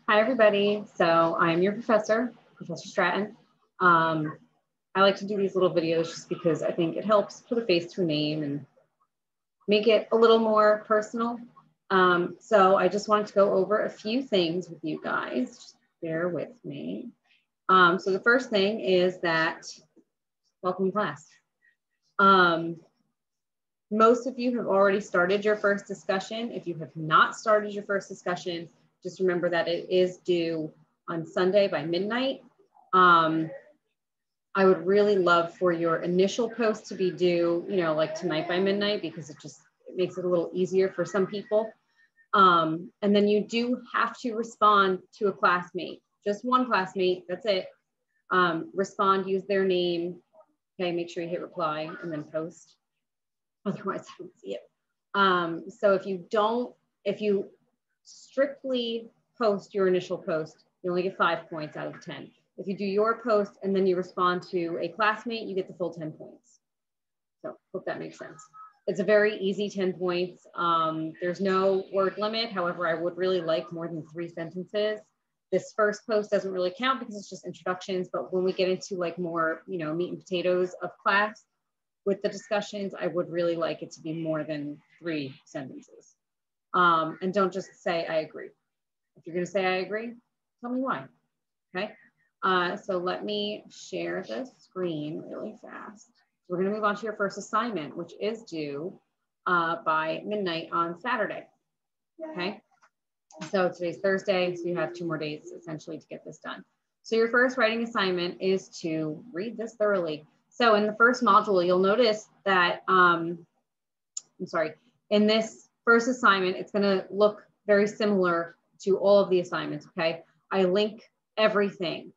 Hi, everybody. So I'm your professor, Professor Stratton. I like to do these little videos just because I think it helps put a face to a name and make it a little more personal. So I just wanted to go over a few things with you guys. Just bear with me. So the first thing is that, welcome class. Most of you have already started your first discussion. If you have not started your first discussion, just remember that it is due on Sunday by midnight. I would really love for your initial post to be due, like tonight by midnight, because it makes it a little easier for some people. And then you do have to respond to a classmate, just one classmate, that's it. Respond, use their name. Okay, make sure you hit reply and then post. Otherwise, I don't see it. So if you strictly post your initial post, you only get 5 points out of 10. If you do your post and then you respond to a classmate, you get the full 10 points. So hope that makes sense. It's a very easy 10 points. There's no word limit. However, I would really like more than 3 sentences. This first post doesn't really count because it's just introductions, but when we get into like more, meat and potatoes of class with the discussions, I would really like it to be more than 3 sentences. And don't just say, I agree. If you're gonna say, I agree, tell me why, okay? So let me share the screen really fast. We're gonna move on to your first assignment, which is due by midnight on Saturday, okay? So today's Thursday, so you have 2 more days essentially to get this done. So your first writing assignment is to read this thoroughly. So in the first module, you'll notice that, in this first assignment, it's gonna look very similar to all of the assignments, okay? I link everything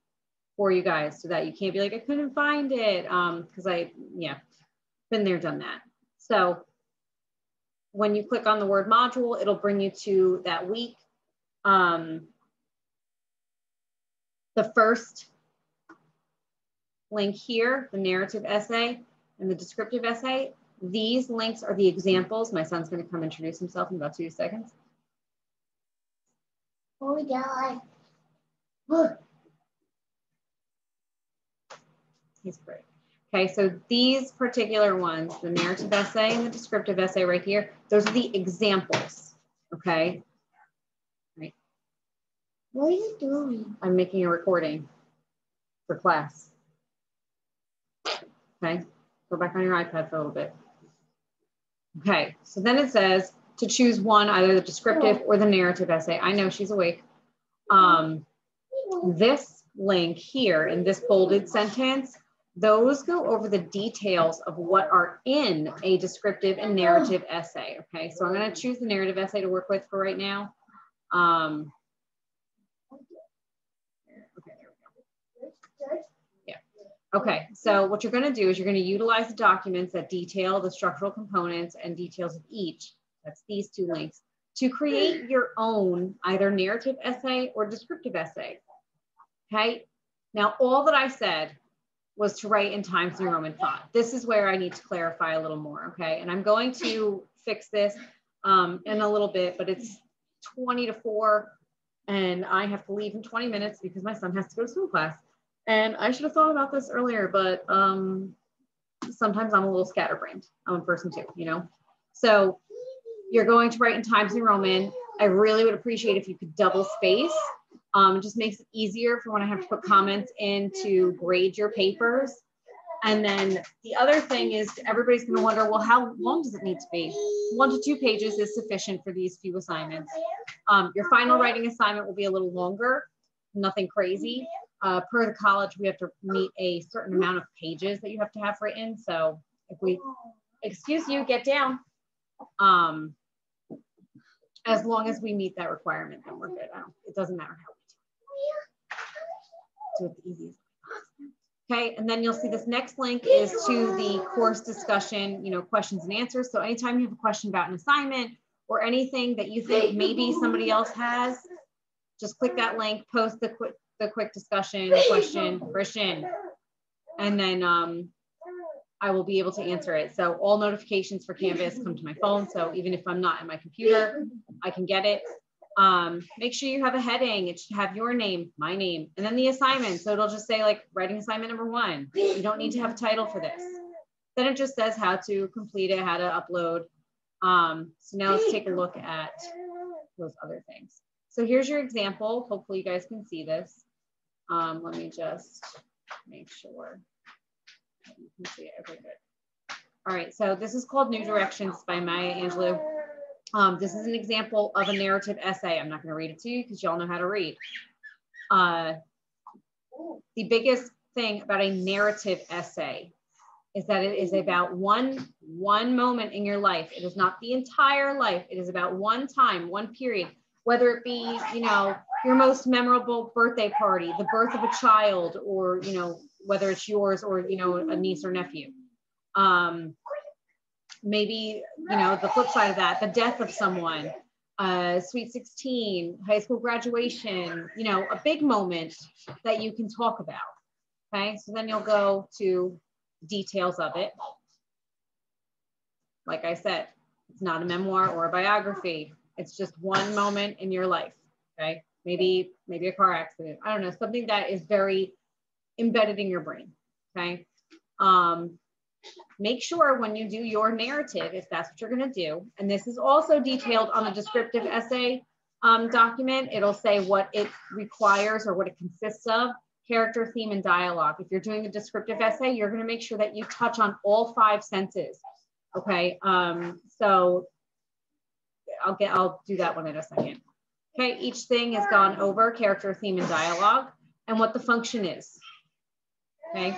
for you guys so that you can't be like, I couldn't find it, because been there, done that. So when you click on the word module, it'll bring you to that week. The first link here, the narrative essay and the descriptive essay, these links are the examples. My son's going to come introduce himself in about 2 seconds. Oh, God. He's great. Okay, so these particular ones, the narrative essay and the descriptive essay right here, those are the examples, okay? Right. What are you doing? I'm making a recording for class. Okay, go back on your iPad for a little bit. Okay, so then it says to choose one, either the descriptive or the narrative essay. I know she's awake. This link here in this bolded sentence, those go over the details of what are in a descriptive and narrative essay. Okay, so I'm going to choose the narrative essay to work with for right now. Okay, so what you're going to do is you're going to utilize the documents that detail the structural components and details of each, that's these 2 links, to create your own either narrative essay or descriptive essay. Okay, now all that I said was to write in Times New Roman font. This is where I need to clarify a little more, okay? And I'm going to fix this in a little bit, but it's 20 to 4 and I have to leave in 20 minutes because my son has to go to swim class. And I should have thought about this earlier, but sometimes I'm a little scatterbrained. I'm a person too, So you're going to write in Times New Roman. I really would appreciate if you could double space. It just makes it easier for when I have to put comments in to grade your papers. And then the other thing is everybody's going to wonder, well, how long does it need to be? 1 to 2 pages is sufficient for these few assignments. Your final writing assignment will be a little longer, nothing crazy. Per the college, we have to meet a certain amount of pages that you have to have written. So if we, excuse you, get down. As long as we meet that requirement, then we're good. It doesn't matter how we do it. So it's easy. Okay, and then you'll see this next link is to the course discussion, questions and answers. So anytime you have a question about an assignment or anything that you think maybe somebody else has, just click that link, post the quick discussion question, and then I will be able to answer it. So all notifications for Canvas come to my phone. So even if I'm not at my computer, I can get it. Make sure you have a heading. It should have your name, my name, and then the assignment. So it'll just say like writing assignment number 1. You don't need to have a title for this. Then it just says how to complete it, how to upload. So now let's take a look at those other things. So here's your example. Hopefully you guys can see this. Let me just make sure you can see it. Okay, good. All right, so this is called New Directions by Maya Angelou. This is an example of a narrative essay. I'm not going to read it to you because y'all know how to read. The biggest thing about a narrative essay is that it is about one moment in your life. It is not the entire life. It is about one time, one period, whether it be, you know, your most memorable birthday party, the birth of a child, or, you know, whether it's yours or, you know, a niece or nephew. Maybe, you know, the flip side of that, the death of someone, Sweet 16, high school graduation, you know, a big moment that you can talk about. Okay, so then you'll go to details of it. Like I said, it's not a memoir or a biography. It's just one moment in your life. Okay, maybe a car accident. I don't know, something that is very embedded in your brain. Okay. Make sure when you do your narrative, if that's what you're going to do, and this is also detailed on the descriptive essay document, it'll say what it requires or what it consists of: character, theme, and dialogue. If you're doing a descriptive essay, you're going to make sure that you touch on all 5 senses. Okay, so I'll do that one in a second. Okay, each thing is gone over: character, theme, and dialogue, and what the function is. Okay.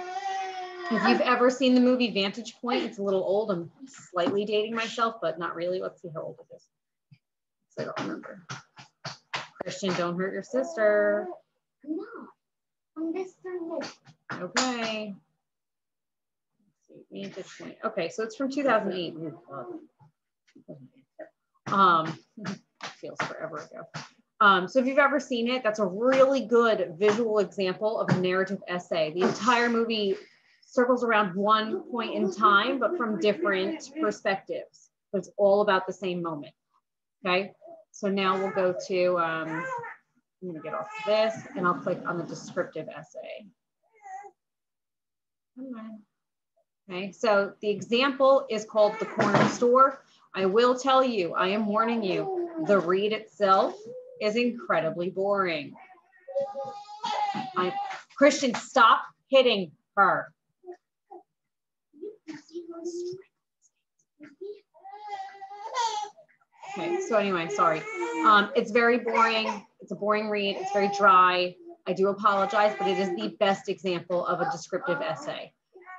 If you've ever seen the movie Vantage Point, it's a little old. I'm slightly dating myself, but not really. Let's see how old it is. I don't remember. Christian, don't hurt your sister. No, I'm just doing it. Okay. Vantage Point. Okay, so it's from 2008. Feels forever ago. So if you've ever seen it, that's a really good visual example of a narrative essay. The entire movie circles around one point in time, but from different perspectives. But it's all about the same moment. Okay, so now we'll go to, I'm gonna get off of this and I'll click on the descriptive essay. Okay, so the example is called The Corner Store. I will tell you, I am warning you, the read itself is incredibly boring. Christian, stop hitting her. Okay, so anyway, sorry. It's very boring. It's a boring read. It's very dry. I do apologize, but it is the best example of a descriptive essay.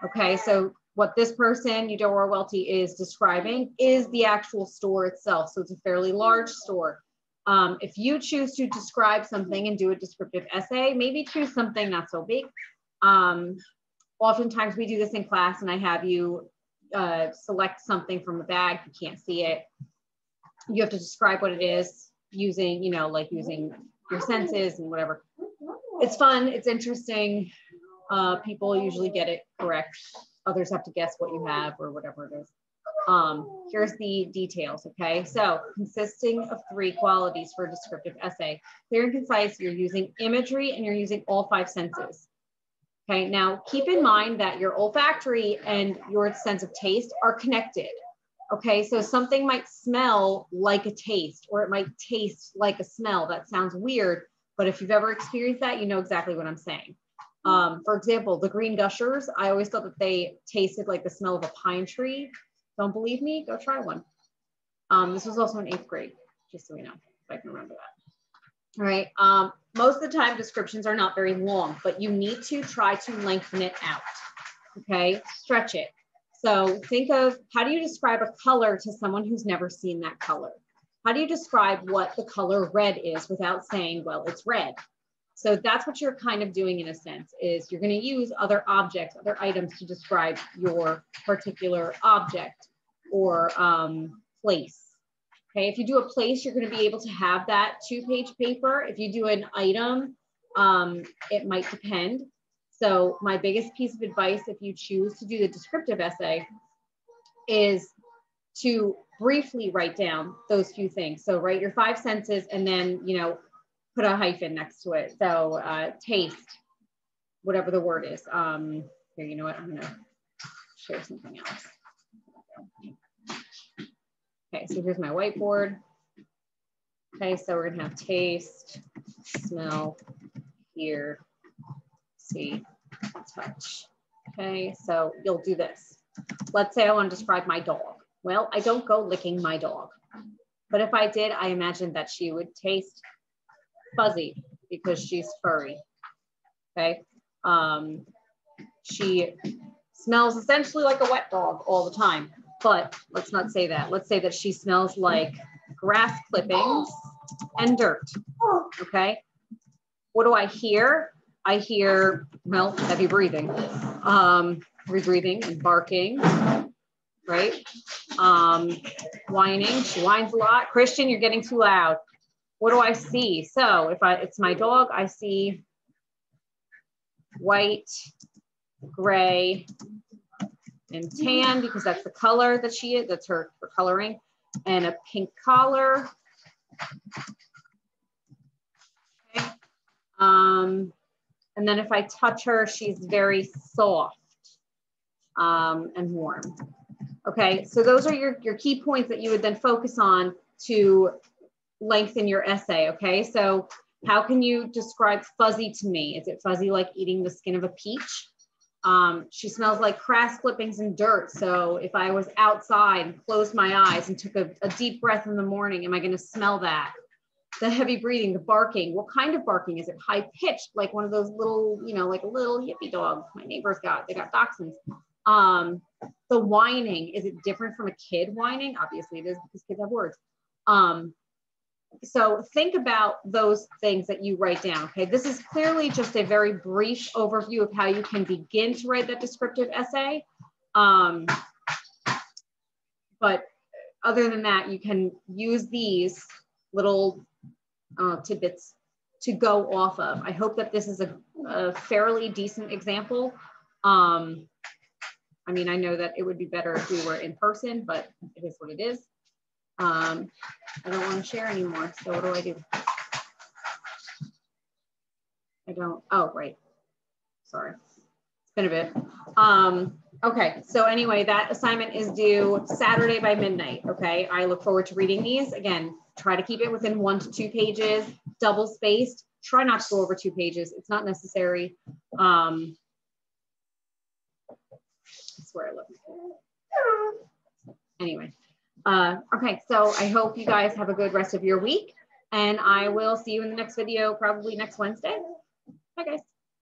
Okay, so what this person, Eudora Welty, is describing is the actual store itself. So it's a fairly large store. If you choose to describe something and do a descriptive essay, maybe choose something not so big. Oftentimes we do this in class and I have you select something from a bag. You can't see it. You have to describe what it is using, you know, like using your senses and whatever. It's fun. It's interesting. People usually get it correct. Others have to guess what you have or whatever it is. Here's the details, okay? So consisting of 3 qualities for a descriptive essay. Clear and concise, you're using imagery and you're using all 5 senses. Okay, now keep in mind that your olfactory and your sense of taste are connected. Okay, so something might smell like a taste or it might taste like a smell. That sounds weird, but if you've ever experienced that, you know exactly what I'm saying. For example, the green gushers, I always thought that they tasted like the smell of a pine tree. Don't believe me? Go try one. This was also in 8th grade, just so we know, if I can remember that. All right, most of the time descriptions are not very long, but you need to try to lengthen it out, okay? Stretch it. So think of, how do you describe a color to someone who's never seen that color? How do you describe what the color red is without saying, well, it's red? So that's what you're kind of doing in a sense, is you're going to use other objects, other items to describe your particular object or place. Okay, if you do a place, you're going to be able to have that 2-page paper. If you do an item, it might depend. So my biggest piece of advice, if you choose to do the descriptive essay, is to briefly write down those few things. So write your 5 senses and then, you know, put a hyphen next to it. So taste, whatever the word is. Here, you know what, I'm gonna share something else. Okay, so here's my whiteboard. Okay, so we're gonna have taste, smell, hear, see, touch. Okay, so you'll do this. Let's say I want to describe my dog. Well, I don't go licking my dog. But if I did, I imagine that she would taste fuzzy because she's furry. Okay. She smells essentially like a wet dog all the time, but let's not say that. Let's say that she smells like grass clippings and dirt. Okay. What do I hear? I hear, well, heavy breathing, rebreathing and barking, right? Whining, she whines a lot. Christian, you're getting too loud. What do I see? So if it's my dog, I see white, gray, and tan because that's the color that she is, that's her coloring, and a pink collar. Okay. And then if I touch her, she's very soft and warm. Okay, so those are your key points that you would then focus on to lengthen your essay, okay? So how can you describe fuzzy to me? Is it fuzzy like eating the skin of a peach? She smells like grass clippings and dirt. So if I was outside and closed my eyes and took a deep breath in the morning, am I gonna smell that? The heavy breathing, the barking, what kind of barking? Is it high pitched, like one of those little, you know, like a little hippie dog my neighbors got, they got dachshunds. The whining, is it different from a kid whining? Obviously it is because kids have words. So think about those things that you write down, okay? This is clearly just a very brief overview of how you can begin to write that descriptive essay. But other than that, you can use these little tidbits to go off of. I hope that this is a fairly decent example. I mean, I know that it would be better if we were in person, but it is what it is. I don't want to share anymore. So what do? I don't, oh, right. Sorry, it's been a bit. Okay, so anyway, that assignment is due Saturday by midnight, okay? I look forward to reading these. Again, try to keep it within 1 to 2 pages, double spaced. Try not to go over 2 pages. It's not necessary. That's where I look. Anyway. Okay, so I hope you guys have a good rest of your week, and I will see you in the next video, probably next Wednesday. Bye, guys.